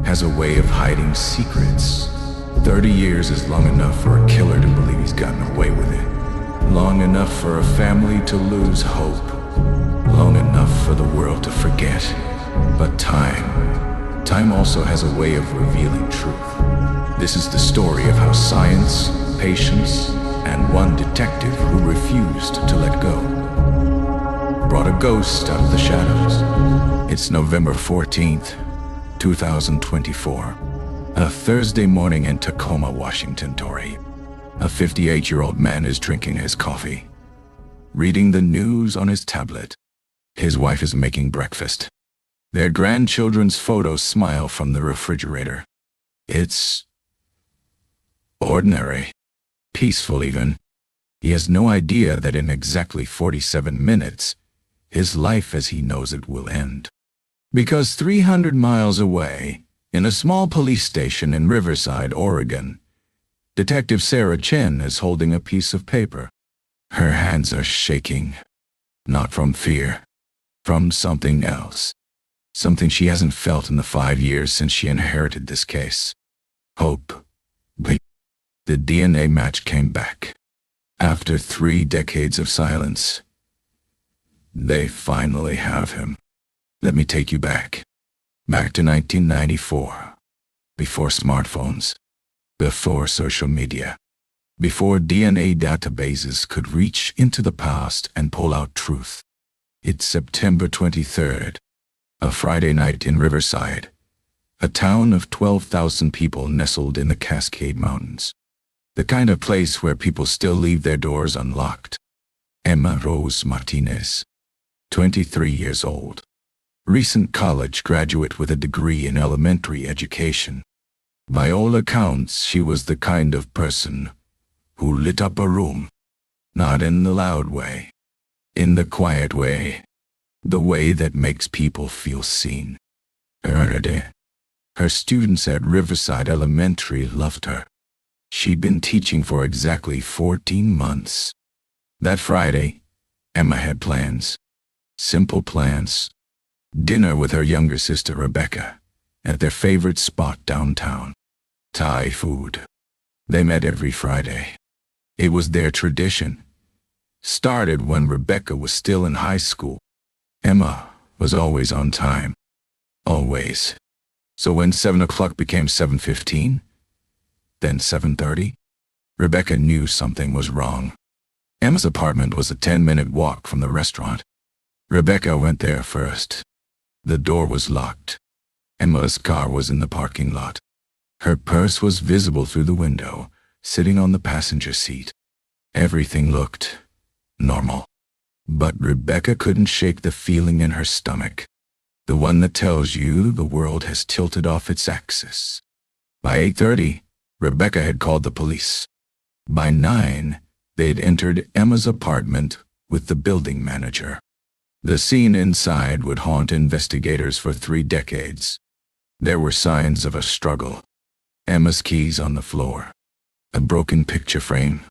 has a way of hiding secrets. 30 years is long enough for a killer to believe he's gotten away with it. Long enough for a family to lose hope. Long enough for the world to forget. But time also has a way of revealing truth. This is the story of how science, patience, and one detective who refused to let go brought a ghost out of the shadows. It's November 14th, 2024. A Thursday morning in Tacoma, Washington, Tori. A 58-year-old man is drinking his coffee, reading the news on his tablet. His wife is making breakfast. Their grandchildren's photos smile from the refrigerator. It's ordinary, peaceful even. He has no idea that in exactly 47 minutes, his life as he knows it will end. Because 300 miles away, in a small police station in Riverside, Oregon, Detective Sarah Chen is holding a piece of paper. Her hands are shaking, not from fear, from something else. Something she hasn't felt in the 5 years since she inherited this case. Hope. Wait. The DNA match came back. After 3 decades of silence, they finally have him. Let me take you back. Back to 1994. Before smartphones. Before social media. Before DNA databases could reach into the past and pull out truth. It's September 23rd. A Friday night in Riverside. A town of 12,000 people nestled in the Cascade Mountains. The kind of place where people still leave their doors unlocked. Emma Rose Martinez, 23 years old. Recent college graduate with a degree in elementary education. By all accounts, she was the kind of person who lit up a room. Not in the loud way. In the quiet way. The way that makes people feel seen. Her students at Riverside Elementary loved her. She'd been teaching for exactly 14 months. That Friday, Emma had plans. Simple plans. Dinner with her younger sister Rebecca, at their favorite spot downtown. Thai food. They met every Friday. It was their tradition. Started when Rebecca was still in high school. Emma was always on time. Always. So when 7 o'clock became 7:15, then 7:30, Rebecca knew something was wrong. Emma's apartment was a 10-minute walk from the restaurant. Rebecca went there first. The door was locked. Emma's car was in the parking lot. Her purse was visible through the window, sitting on the passenger seat. Everything looked normal. But Rebecca couldn't shake the feeling in her stomach. The one that tells you the world has tilted off its axis. By 8:30, Rebecca had called the police. By 9, they'd entered Emma's apartment with the building manager. The scene inside would haunt investigators for 3 decades. There were signs of a struggle. Emma's keys on the floor. A broken picture frame.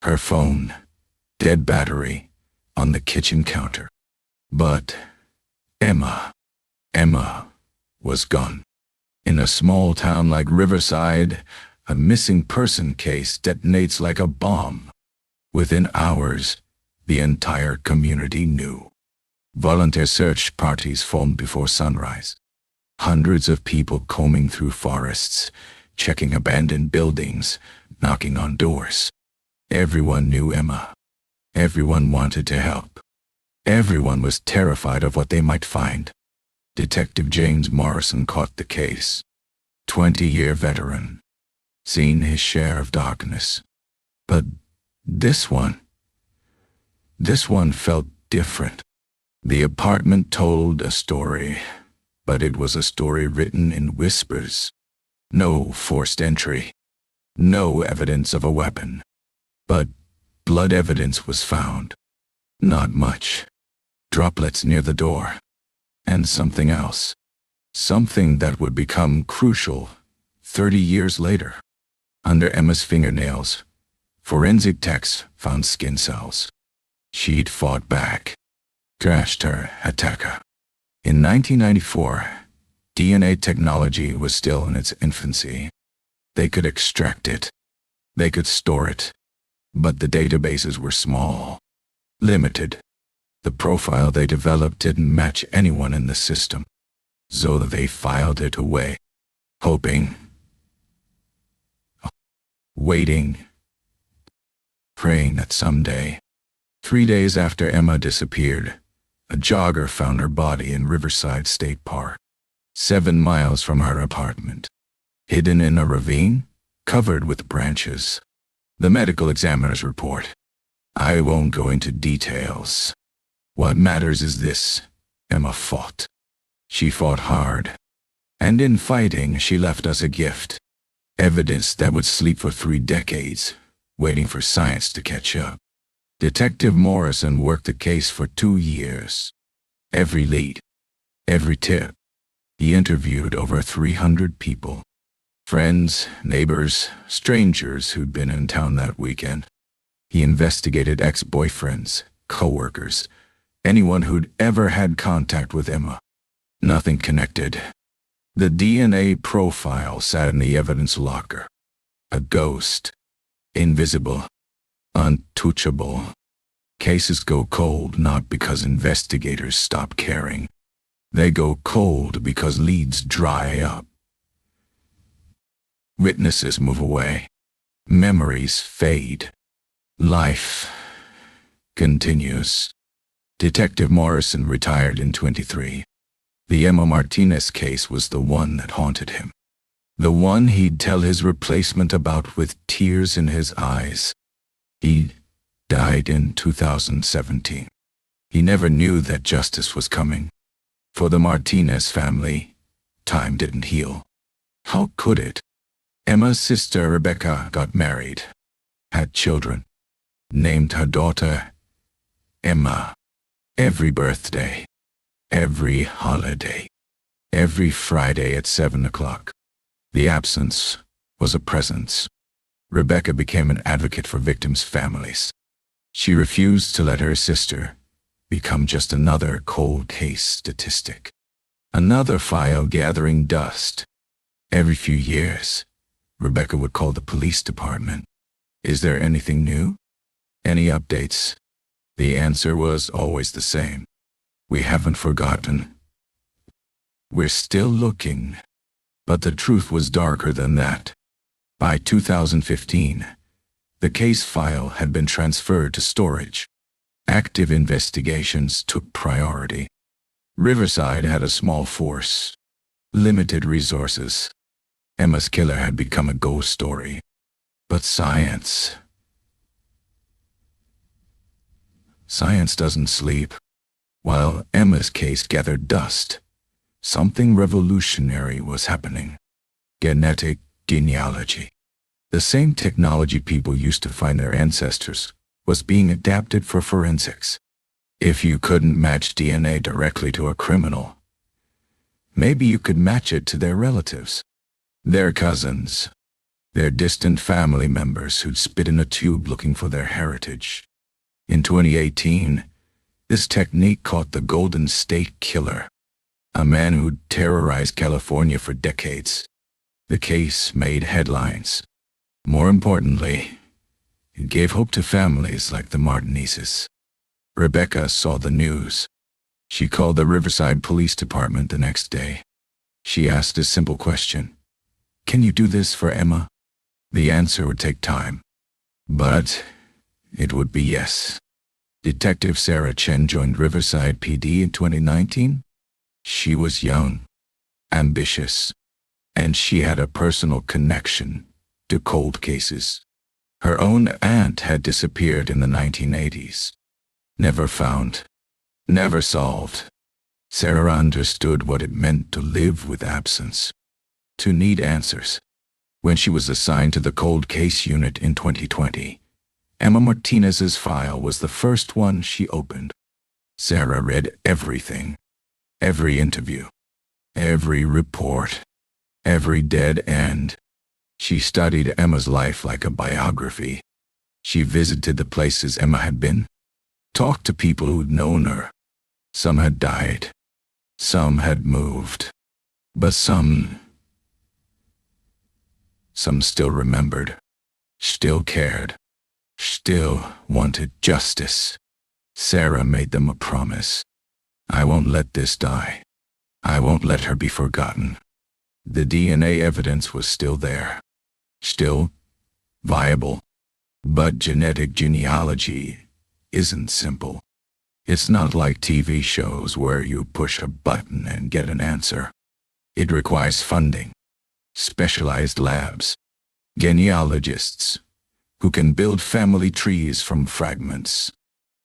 Her phone. Dead battery. On the kitchen counter. But Emma was gone. In a small town like Riverside, a missing person case detonates like a bomb. Within hours, the entire community knew. Volunteer search parties formed before sunrise. Hundreds of people combing through forests, checking abandoned buildings, knocking on doors. Everyone knew Emma. Everyone wanted to help. Everyone was terrified of what they might find. Detective James Morrison caught the case. 20-year veteran. Seen his share of darkness. But this one felt different. The apartment told a story, but it was a story written in whispers. No forced entry. No evidence of a weapon. But blood evidence was found. Not much. Droplets near the door. And something else. Something that would become crucial 30 years later. Under Emma's fingernails, forensic techs found skin cells. She'd fought back. Crashed her attacker. In 1994, DNA technology was still in its infancy. They could extract it. They could store it. But the databases were small, limited. The profile they developed didn't match anyone in the system, so they filed it away, hoping, waiting, praying that someday. 3 days after Emma disappeared, a jogger found her body in Riverside State Park, 7 miles from her apartment, hidden in a ravine, covered with branches. The medical examiner's report. I won't go into details. What matters is this: Emma fought. She fought hard. And in fighting, she left us a gift. Evidence that would sleep for 3 decades, waiting for science to catch up. Detective Morrison worked the case for 2 years. Every lead, every tip. He interviewed over 300 people. Friends, neighbors, strangers who'd been in town that weekend. He investigated ex-boyfriends, co-workers, anyone who'd ever had contact with Emma. Nothing connected. The DNA profile sat in the evidence locker. A ghost. Invisible. Untouchable. Cases go cold not because investigators stop caring. They go cold because leads dry up. Witnesses move away. Memories fade. Life continues. Detective Morrison retired in 23. The Emma Martinez case was the one that haunted him. The one he'd tell his replacement about with tears in his eyes. He died in 2017. He never knew that justice was coming. For the Martinez family, time didn't heal. How could it? Emma's sister Rebecca got married, had children, named her daughter Emma. Every birthday, every holiday, every Friday at 7 o'clock. The absence was a presence. Rebecca became an advocate for victims' families. She refused to let her sister become just another cold case statistic. Another file gathering dust. Every few years, Rebecca would call the police department. Is there anything new? Any updates? The answer was always the same. We haven't forgotten. We're still looking. But the truth was darker than that. By 2015, the case file had been transferred to storage. Active investigations took priority. Riverside had a small force, limited resources. Emma's killer had become a ghost story. But science doesn't sleep. While Emma's case gathered dust, something revolutionary was happening. Genealogy. The same technology people used to find their ancestors was being adapted for forensics. If you couldn't match DNA directly to a criminal, maybe you could match it to their relatives, their cousins, their distant family members who'd spit in a tube looking for their heritage. In 2018, this technique caught the Golden State Killer, a man who'd terrorized California for decades. The case made headlines. More importantly, it gave hope to families like the Martinezes. Rebecca saw the news. She called the Riverside Police Department the next day. She asked a simple question. Can you do this for Emma? The answer would take time. But it would be yes. Detective Sarah Chen joined Riverside PD in 2019. She was young, ambitious, and she had a personal connection to cold cases. Her own aunt had disappeared in the 1980s. Never found, never solved. Sarah understood what it meant to live with absence, to need answers. When she was assigned to the cold case unit in 2020, Emma Martinez's file was the first one she opened. Sarah read everything, every interview, every report, every dead end. She studied Emma's life like a biography. She visited the places Emma had been, talked to people who'd known her. Some had died. Some had moved. But some still remembered, still cared, still wanted justice. Sarah made them a promise. I won't let this die. I won't let her be forgotten. The DNA evidence was still there, still viable. But genetic genealogy isn't simple. It's not like TV shows where you push a button and get an answer. It requires funding, specialized labs, genealogists who can build family trees from fragments.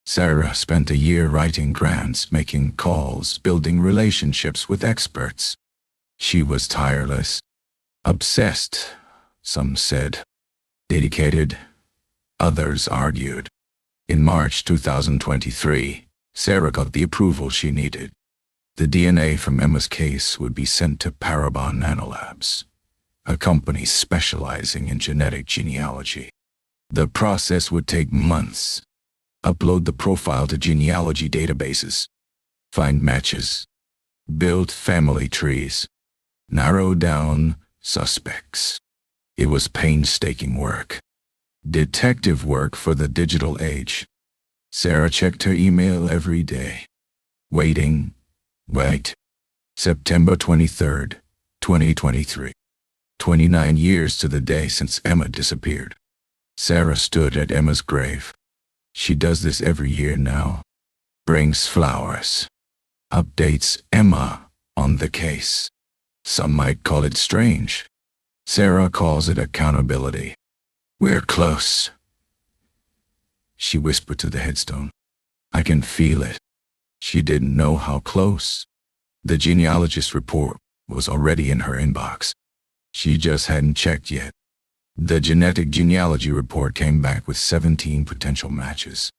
Sarah spent a year writing grants, making calls, building relationships with experts. She was tireless, obsessed, some said, dedicated, others argued. In March 2023, Sarah got the approval she needed. The DNA from Emma's case would be sent to Parabon Nanolabs, a company specializing in genetic genealogy. The process would take months. Upload the profile to genealogy databases, find matches, build family trees, narrow down suspects. It was painstaking work. Detective work for the digital age. Sarah checked her email every day. Waiting. Wait. September 23rd, 2023. 29 years to the day since Emma disappeared. Sarah stood at Emma's grave. She does this every year now. Brings flowers. Updates Emma on the case. Some might call it strange. Sarah calls it accountability. We're close, she whispered to the headstone. I can feel it. She didn't know how close. The genealogist report was already in her inbox. She just hadn't checked yet. The genetic genealogy report came back with 17 potential matches.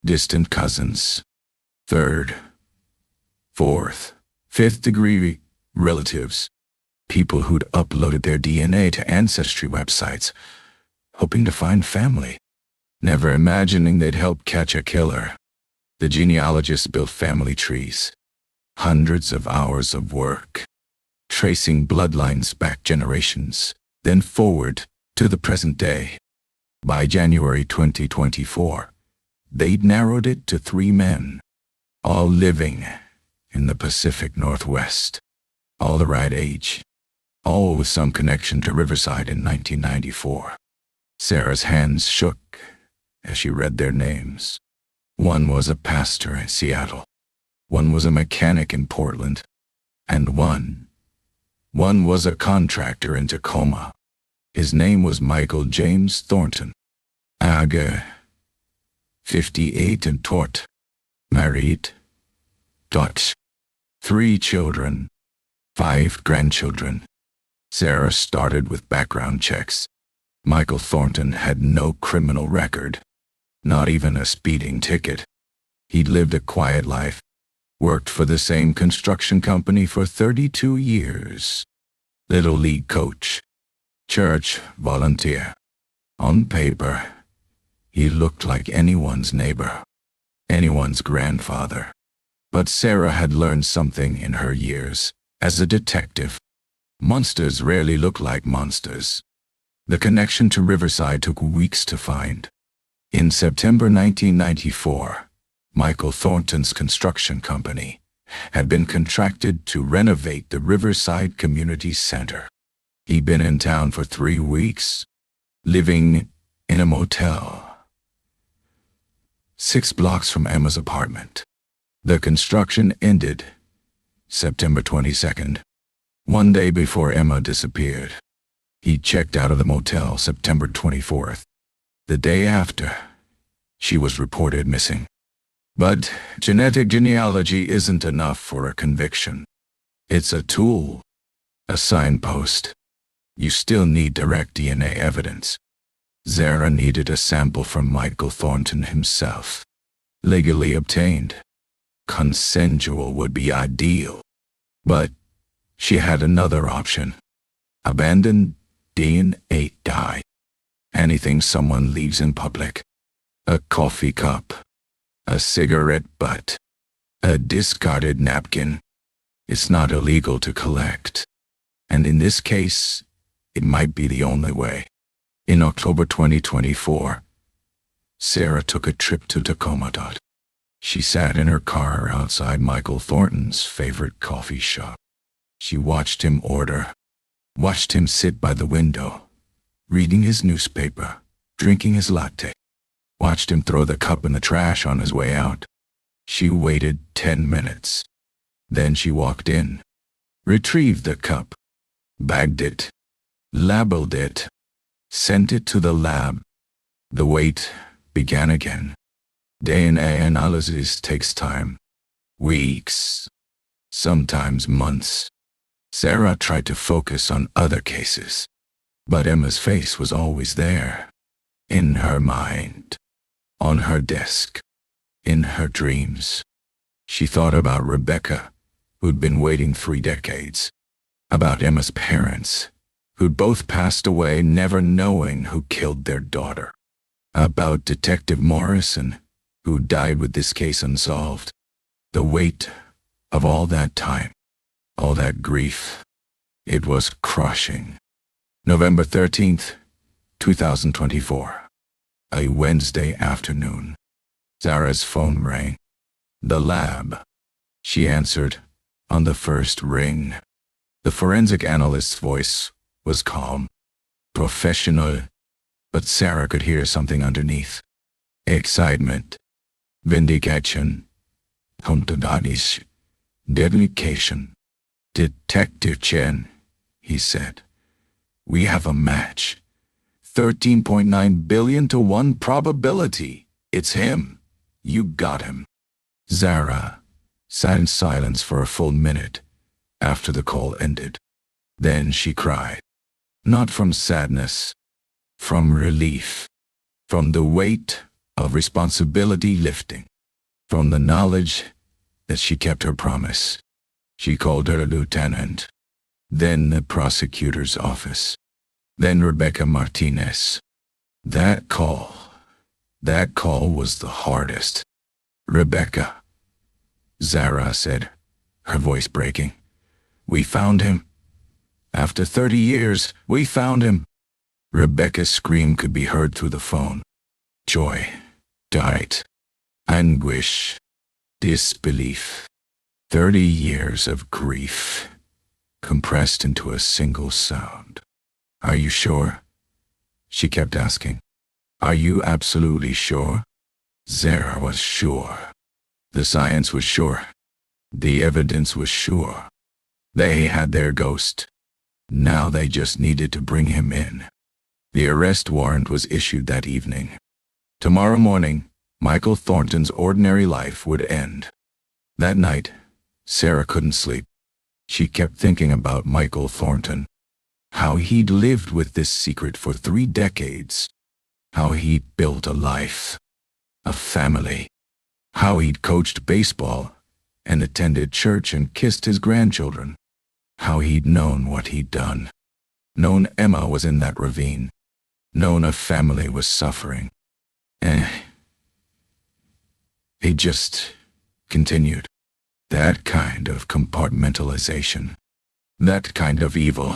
Distant cousins, third, fourth, fifth degree relatives, people who'd uploaded their DNA to Ancestry websites, hoping to find family, never imagining they'd help catch a killer. The genealogists built family trees, hundreds of hours of work, tracing bloodlines back generations, then forward to the present day. By January 2024, they'd narrowed it to 3 men, all living in the Pacific Northwest, all the right age, all with some connection to Riverside in 1994. Sarah's hands shook as she read their names. One was a pastor in Seattle, one was a mechanic in Portland, and one was a contractor in Tacoma. His name was Michael James Thornton. Age, 58 and tort. Married. Dutch. 3 children. 5 grandchildren. Sarah started with background checks. Michael Thornton had no criminal record, not even a speeding ticket. He'd lived a quiet life, worked for the same construction company for 32 years. Little league coach. Church volunteer. On paper, he looked like anyone's neighbor, anyone's grandfather. But Sarah had learned something in her years as a detective. Monsters rarely look like monsters. The connection to Riverside took weeks to find. In September 1994, Michael Thornton's construction company had been contracted to renovate the Riverside Community Center. He'd been in town for 3 weeks, living in a motel 6 blocks from Emma's apartment. The construction ended September 22nd, one day before Emma disappeared. He checked out of the motel September 24th. The day after, she was reported missing. But genetic genealogy isn't enough for a conviction. It's a tool, a signpost. You still need direct DNA evidence. Sarah needed a sample from Michael Thornton himself. Legally obtained. Consensual would be ideal. But she had another option. Abandoned DNA dye. Anything someone leaves in public. A coffee cup. A cigarette butt. A discarded napkin. It's not illegal to collect. And in this case, it might be the only way. In October 2024, Sarah took a trip to Tacoma. She sat in her car outside Michael Thornton's favorite coffee shop. She watched him order, watched him sit by the window, reading his newspaper, drinking his latte, watched him throw the cup in the trash on his way out. She waited 10 minutes. Then she walked in, retrieved the cup, bagged it, labeled it, sent it to the lab. The wait began again. DNA analysis takes time. Weeks, sometimes months. Sarah tried to focus on other cases, but Emma's face was always there. In her mind, on her desk, in her dreams. She thought about Rebecca, who'd been waiting 3 decades. About Emma's parents, who'd both passed away never knowing who killed their daughter. About Detective Morrison, who died with this case unsolved. The weight of all that time, all that grief, it was crushing. November 13th, 2024. A Wednesday afternoon. Sarah's phone rang. The lab. She answered on the first ring. The forensic analyst's voice was calm, professional, but Sarah could hear something underneath. Excitement. Vindication. Contadadis. Dedication. Detective Chen, he said. We have a match. 13.9 billion to 1 probability. It's him. You got him. Zara sat in silence for a full minute after the call ended. Then she cried. Not from sadness, from relief, from the weight of responsibility lifting, from the knowledge that she kept her promise. She called her lieutenant, then the prosecutor's office, then Rebecca Martinez. That call was the hardest. Rebecca, Zara said, her voice breaking. We found him. After 30 years, we found him. Rebecca's scream could be heard through the phone. Joy, delight, anguish, disbelief. 30 years of grief, compressed into a single sound. Are you sure? She kept asking. Are you absolutely sure? Zara was sure. The science was sure. The evidence was sure. They had their ghost. Now they just needed to bring him in. The arrest warrant was issued that evening. Tomorrow morning, Michael Thornton's ordinary life would end. That night, Sarah couldn't sleep. She kept thinking about Michael Thornton. How he'd lived with this secret for 3 decades. How he'd built a life, a family. How he'd coached baseball and attended church and kissed his grandchildren. How he'd known what he'd done. Known Emma was in that ravine. Known a family was suffering. He just continued. That kind of compartmentalization. That kind of evil.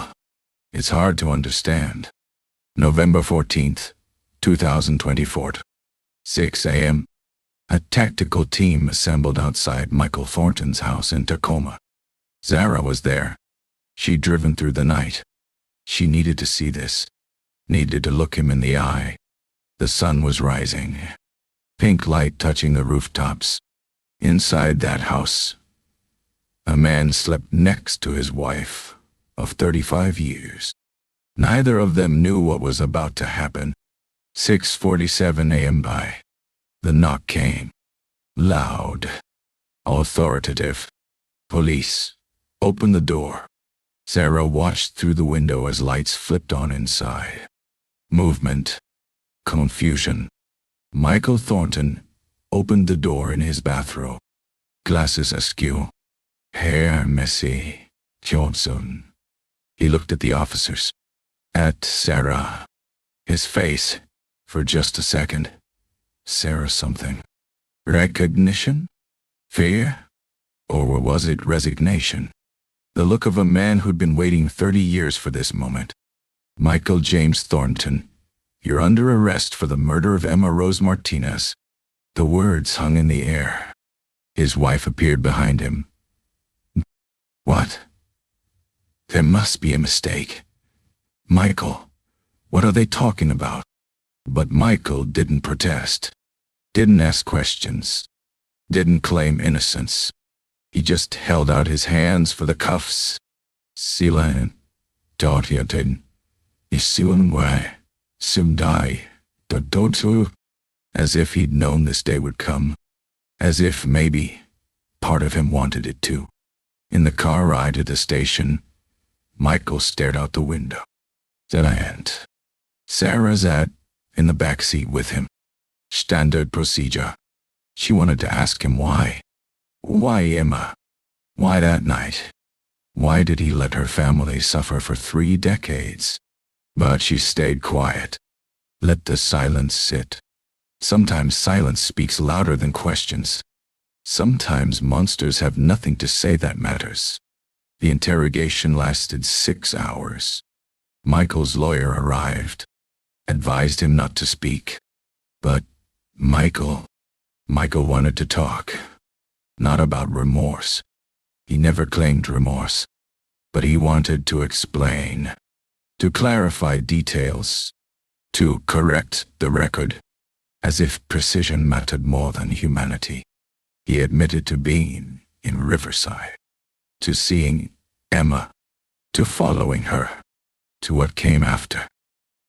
It's hard to understand. November 14th, 2024. 6 a.m. A tactical team assembled outside Michael Thornton's house in Tacoma. Zara was there. She'd driven through the night. She needed to see this. Needed to look him in the eye. The sun was rising. Pink light touching the rooftops. Inside that house, a man slept next to his wife of 35 years. Neither of them knew what was about to happen. 6:47 a.m. by. The knock came. Loud. Authoritative. Police. Open the door. Sarah watched through the window as lights flipped on inside. Movement. Confusion. Michael Thornton opened the door in his bathrobe. Glasses askew. Hair messy. Johnson. He looked at the officers. At Sarah. His face, for just a second. Sarah something. Recognition? Fear? Or was it resignation? The look of a man who'd been waiting 30 years for this moment. Michael James Thornton, you're under arrest for the murder of Emma Rose Martinez. The words hung in the air. His wife appeared behind him. What? There must be a mistake. Michael, what are they talking about? But Michael didn't protest, didn't ask questions, didn't claim innocence. He just held out his hands for the cuffs. Silan, Dortiatin, Isilunwai, Simdai, Dodotu, as if he'd known this day would come, as if maybe part of him wanted it too. In the car ride to the station, Michael stared out the window. And Sarah's in the back seat with him. Standard procedure. She wanted to ask him why. Why Emma? Why that night? Why did he let her family suffer for 3 decades? But she stayed quiet. Let the silence sit. Sometimes silence speaks louder than questions. Sometimes monsters have nothing to say that matters. The interrogation lasted 6 hours. Michael's lawyer arrived, advised him not to speak. But Michael wanted to talk. Not about remorse. He never claimed remorse. But he wanted to explain, to clarify details, to correct the record, as if precision mattered more than humanity. He admitted to being in Riverside, to seeing Emma, to following her, to what came after.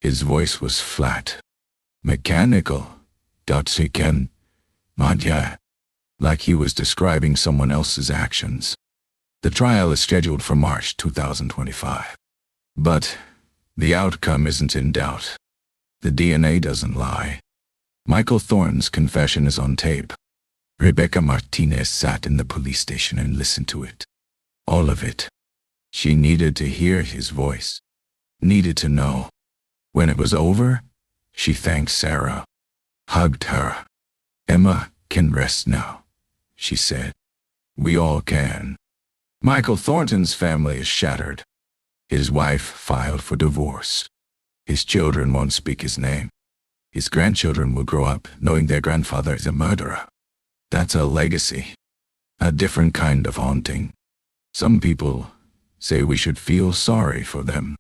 His voice was flat, mechanical, dotsiken, madya, like he was describing someone else's actions. The trial is scheduled for March 2025. But the outcome isn't in doubt. The DNA doesn't lie. Michael Thornton's confession is on tape. Rebecca Martinez sat in the police station and listened to it. All of it. She needed to hear his voice. Needed to know. When it was over, she thanked Sarah. Hugged her. Emma can rest now, she said. We all can. Michael Thornton's family is shattered. His wife filed for divorce. His children won't speak his name. His grandchildren will grow up knowing their grandfather is a murderer. That's a legacy. A different kind of haunting. Some people say we should feel sorry for them.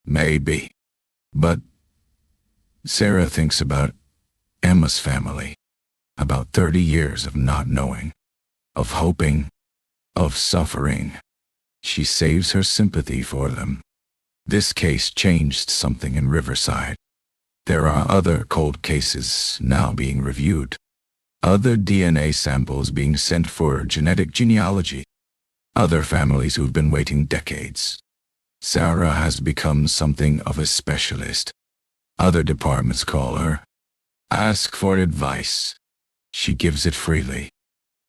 Maybe. But Sarah thinks about Emma's family. About 30 years of not knowing. Of hoping. Of suffering. She saves her sympathy for them. This case changed something in Riverside. There are other cold cases now being reviewed. Other DNA samples being sent for genetic genealogy. Other families who've been waiting decades. Sarah has become something of a specialist. Other departments call her. Ask for advice. She gives it freely.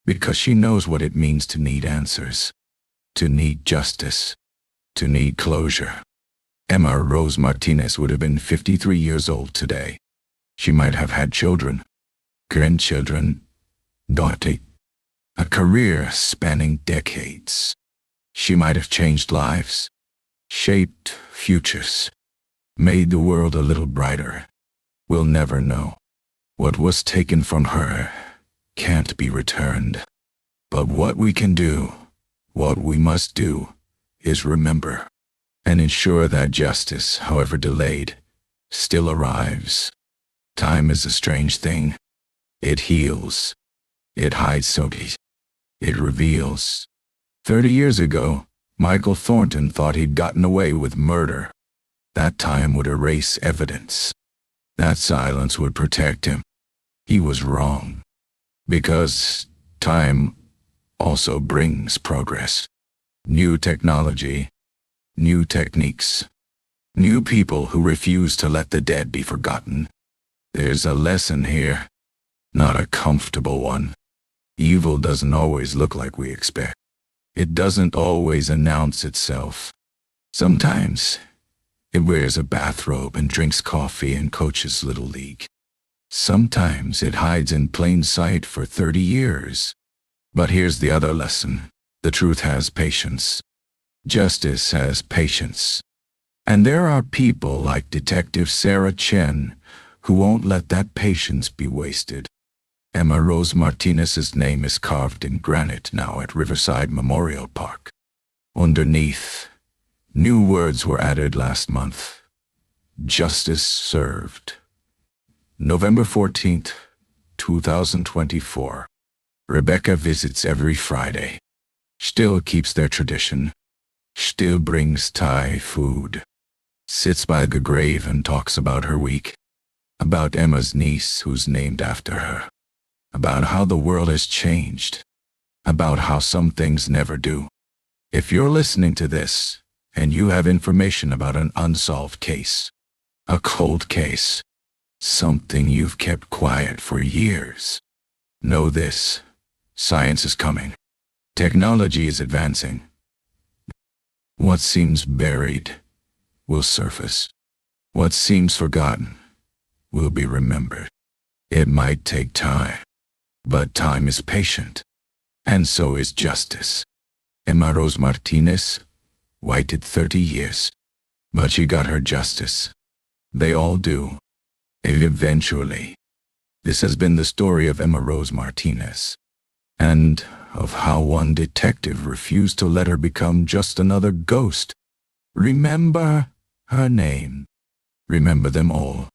Because she knows what it means to need answers. To need justice. To need closure. Emma Rose Martinez would have been 53 years old today. She might have had children. Grandchildren. Daughter. A career spanning decades. She might have changed lives. Shaped futures. Made the world a little brighter. We'll never know. What was taken from her can't be returned. But what we can do, what we must do, is remember and ensure that justice, however delayed, still arrives. Time is a strange thing. It heals. It hides soties. It reveals. 30 years ago, Michael Thornton thought he'd gotten away with murder. That time would erase evidence. That silence would protect him. He was wrong. Because time also brings progress. New technology. New techniques. New people who refuse to let the dead be forgotten. There's a lesson here. Not a comfortable one. Evil doesn't always look like we expect. It doesn't always announce itself. Sometimes it wears a bathrobe and drinks coffee and coaches Little League. Sometimes it hides in plain sight for 30 years. But here's the other lesson. The truth has patience. Justice has patience. And there are people like Detective Sarah Chen who won't let that patience be wasted. Emma Rose Martinez's name is carved in granite now at Riverside Memorial Park. Underneath, new words were added last month. Justice served. November 14th, 2024. Rebecca visits every Friday. Still keeps their tradition. Still brings Thai food. Sits by the grave and talks about her week. About Emma's niece who's named after her. About how the world has changed. About how some things never do. If you're listening to this, and you have information about an unsolved case, a cold case, something you've kept quiet for years, know this: science is coming. Technology is advancing. What seems buried will surface. What seems forgotten will be remembered. It might take time, but time is patient, and so is justice. Emma Rose Martinez waited 30 years, but she got her justice. They all do. Eventually. This has been the story of Emma Rose Martinez, and of how one detective refused to let her become just another ghost. Remember her name. Remember them all.